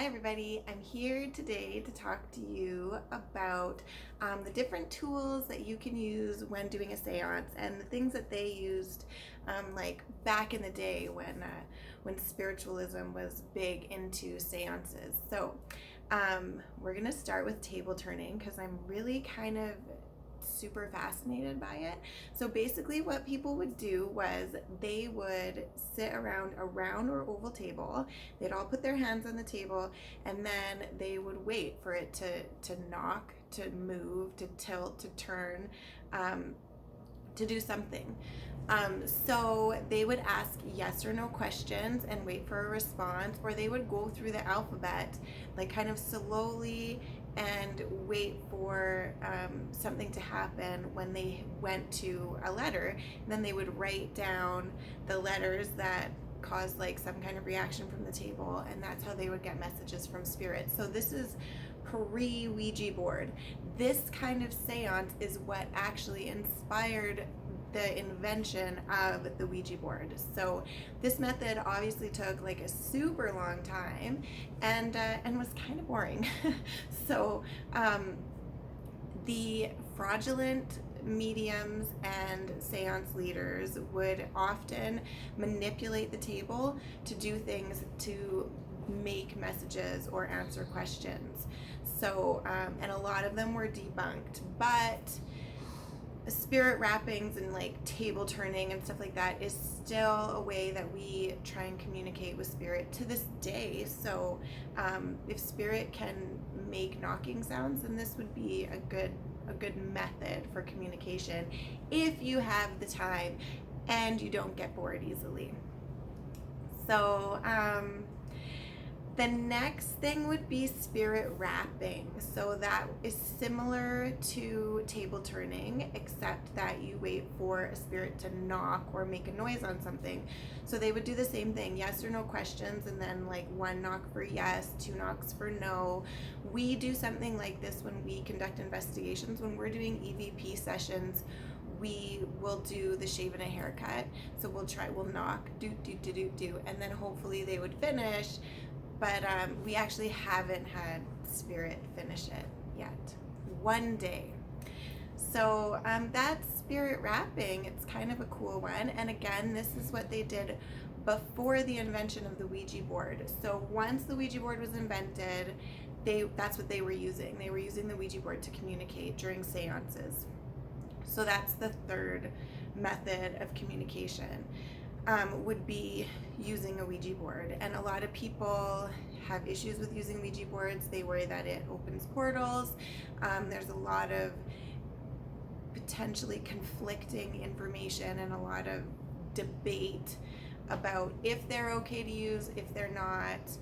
Hi everybody, I'm here today to talk to you about the different tools that you can use when doing a seance and the things that they used like back in the day when spiritualism was big into seances. So we're gonna start with table turning because I'm really kind of super fascinated by it. So basically what people would do was they would sit around a round or oval table. They'd all put their hands on the table and then they would wait for it to knock, to move, to tilt, to turn, to do something. So they would ask yes or no questions and wait for a response, or they would go through the alphabet like kind of slowly and wait for something to happen when they went to a letter. And then they would write down the letters that caused like some kind of reaction from the table, and that's how they would get messages from spirit. So this is pre-Ouija board. This kind of seance is what actually inspired the invention of the Ouija board. So this method obviously took like a super long time and was kind of boring. So the fraudulent mediums and seance leaders would often manipulate the table to do things to make messages or answer questions. So and a lot of them were debunked, but spirit wrappings and like table turning and stuff like that is still a way that we try and communicate with spirit to this day. So if spirit can make knocking sounds, then this would be a good method for communication if you have the time and you don't get bored easily. So the next thing would be spirit wrapping. So that is similar to table turning, except that you wait for a spirit to knock or make a noise on something. So they would do the same thing, yes or no questions, and then like one knock for yes, two knocks for no. We do something like this when we conduct investigations. When we're doing EVP sessions, we will do the shave and a haircut. So we'll knock, do, and then hopefully they would finish. But we actually haven't had spirit finish it yet. One day. So that's spirit wrapping. It's kind of a cool one. And again, this is what they did before the invention of the Ouija board. So once the Ouija board was invented, that's what they were using. They were using the Ouija board to communicate during seances. So that's the third method of communication. Would be using a Ouija board. And a lot of people have issues with using Ouija boards. They worry that it opens portals. There's a lot of potentially conflicting information and a lot of debate about if they're okay to use, if they're not.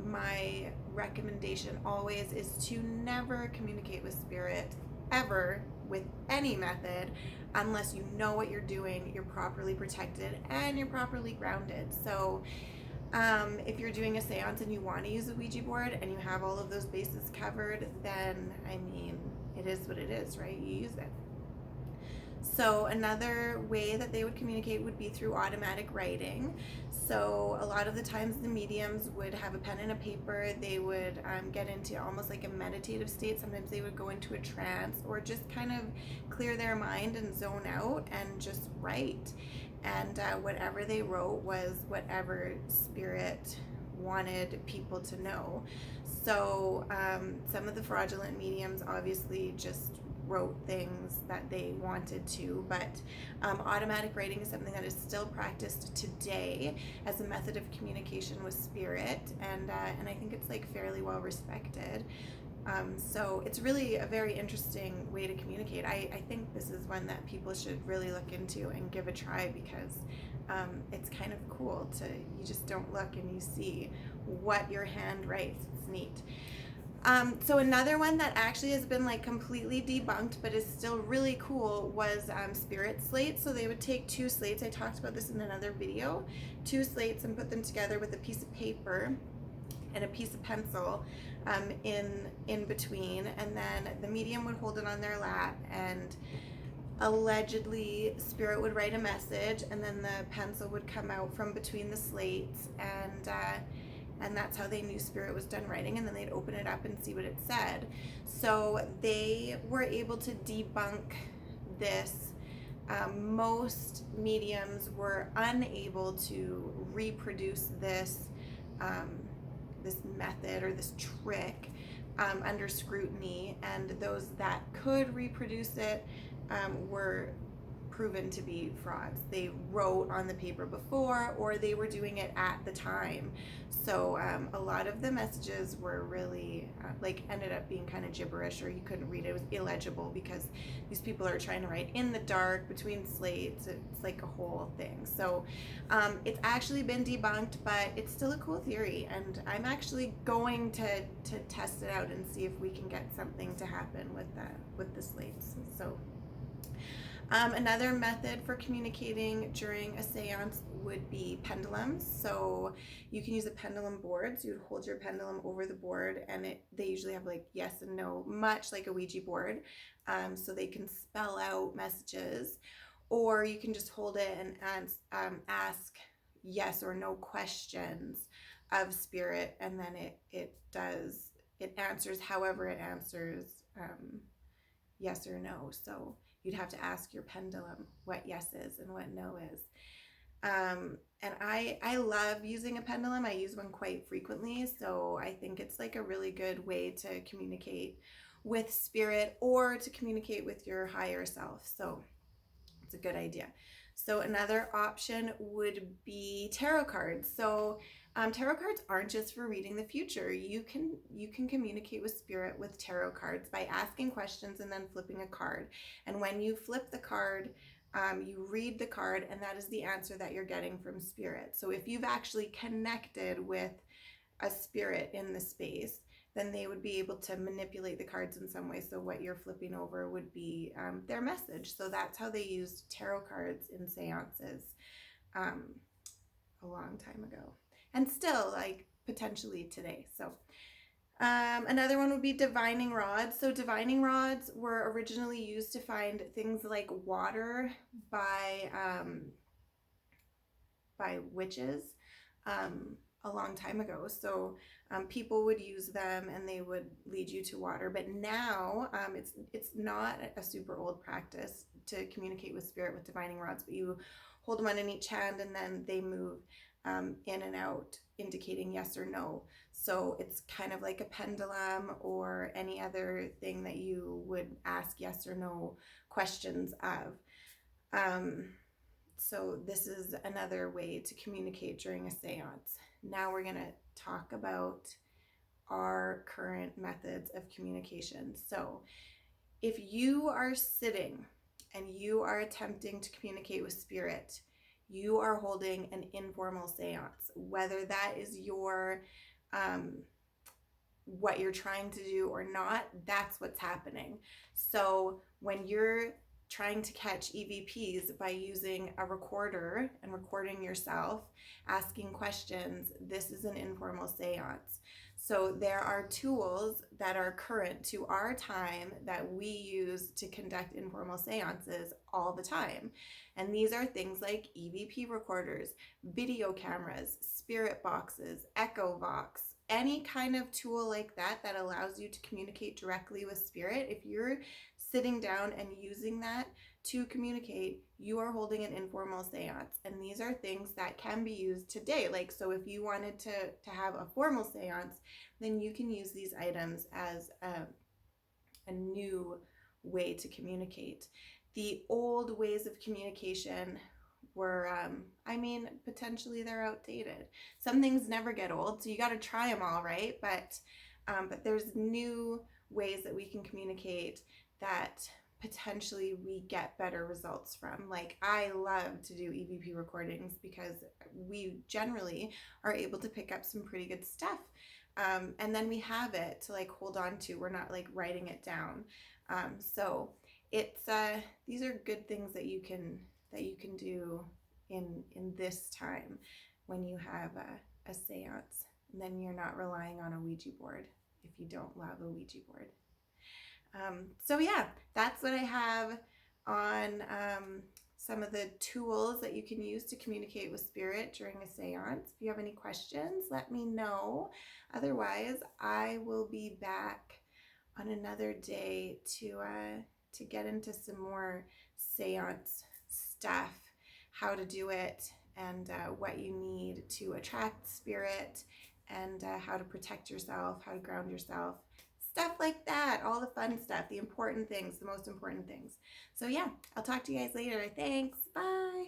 My recommendation always is to never communicate with spirit ever with any method unless you know what you're doing, you're properly protected, and you're properly grounded. So if you're doing a seance and you want to use a Ouija board and you have all of those bases covered, then I mean, it is what it is, right? You use it. So another way that they would communicate would be through automatic writing. So a lot of the times the mediums would have a pen and a paper. They would get into almost like a meditative state. Sometimes they would go into a trance or just kind of clear their mind and zone out and just write. And whatever they wrote was whatever spirit wanted people to know. So some of the fraudulent mediums obviously just wrote things that they wanted to, but automatic writing is something that is still practiced today as a method of communication with spirit, and I think it's like fairly well respected. So it's really a very interesting way to communicate. I think this is one that people should really look into and give a try because it's kind of cool you just don't look and you see what your hand writes. It's neat. So another one that actually has been like completely debunked but is still really cool was spirit slates. So they would take two slates, I talked about this in another video, two slates and put them together with a piece of paper and a piece of pencil in between, and then the medium would hold it on their lap, and allegedly spirit would write a message and then the pencil would come out from between the slates, and and that's how they knew spirit was done writing, and then they'd open it up and see what it said. So they were able to debunk this. Most mediums were unable to reproduce this this method or this trick under scrutiny, and those that could reproduce it were proven to be frauds. They wrote on the paper before, or they were doing it at the time. So a lot of the messages were really ended up being kind of gibberish, or you couldn't read it. It was illegible because these people are trying to write in the dark between slates. It's like a whole thing. So it's actually been debunked, but it's still a cool theory, and I'm actually going to test it out and see if we can get something to happen with the slates. So another method for communicating during a seance would be pendulums. So you can use a pendulum board. So you would hold your pendulum over the board, and they usually have like yes and no, much like a Ouija board. So they can spell out messages, or you can just hold it and ask yes or no questions of spirit, and then it answers however it answers, yes or no. So you'd have to ask your pendulum what yes is and what no is. And I love using a pendulum. I use one quite frequently, so I think it's like a really good way to communicate with spirit or to communicate with your higher self. So it's a good idea. So another option would be tarot cards. So tarot cards aren't just for reading the future. You can communicate with spirit with tarot cards by asking questions and then flipping a card. And when you flip the card, you read the card, and that is the answer that you're getting from spirit. So if you've actually connected with a spirit in the space, then they would be able to manipulate the cards in some way. So what you're flipping over would be their message. So that's how they used tarot cards in seances a long time ago, and still like potentially today. So another one would be divining rods. So divining rods were originally used to find things like water by witches a long time ago. So people would use them and they would lead you to water. But now it's not a super old practice to communicate with spirit with divining rods, but you hold one in each hand and then they move in and out, indicating yes or no. So it's kind of like a pendulum or any other thing that you would ask yes or no questions of. So this is another way to communicate during a seance. Now we're going to talk about our current methods of communication. So if you are sitting and you are attempting to communicate with spirit, you are holding an informal seance. Whether that is your what you're trying to do or not, that's what's happening. So when you're trying to catch EVPs by using a recorder and recording yourself, asking questions, this is an informal seance. So there are tools that are current to our time that we use to conduct informal seances all the time. And these are things like EVP recorders, video cameras, spirit boxes, Echo Vox, any kind of tool like that that allows you to communicate directly with spirit. If you're sitting down and using that to communicate, you are holding an informal seance. And these are things that can be used today. Like, so if you wanted to have a formal seance, then you can use these items as a new way to communicate. The old ways of communication were, potentially they're outdated. Some things never get old, so you got to try them all, right? But there's new ways that we can communicate that potentially we get better results from. Like, I love to do EVP recordings because we generally are able to pick up some pretty good stuff. And then we have it to like hold on to. We're not like writing it down. So it's these are good things that you can do in this time when you have a seance. And then you're not relying on a Ouija board if you don't love a Ouija board. So yeah, that's what I have on some of the tools that you can use to communicate with spirit during a seance. If you have any questions, let me know. Otherwise, I will be back on another day to get into some more seance stuff, how to do it, and what you need to attract spirit, and how to protect yourself, how to ground yourself, stuff like that, all the fun stuff, the important things, the most important things. So yeah, I'll talk to you guys later. Thanks. Bye.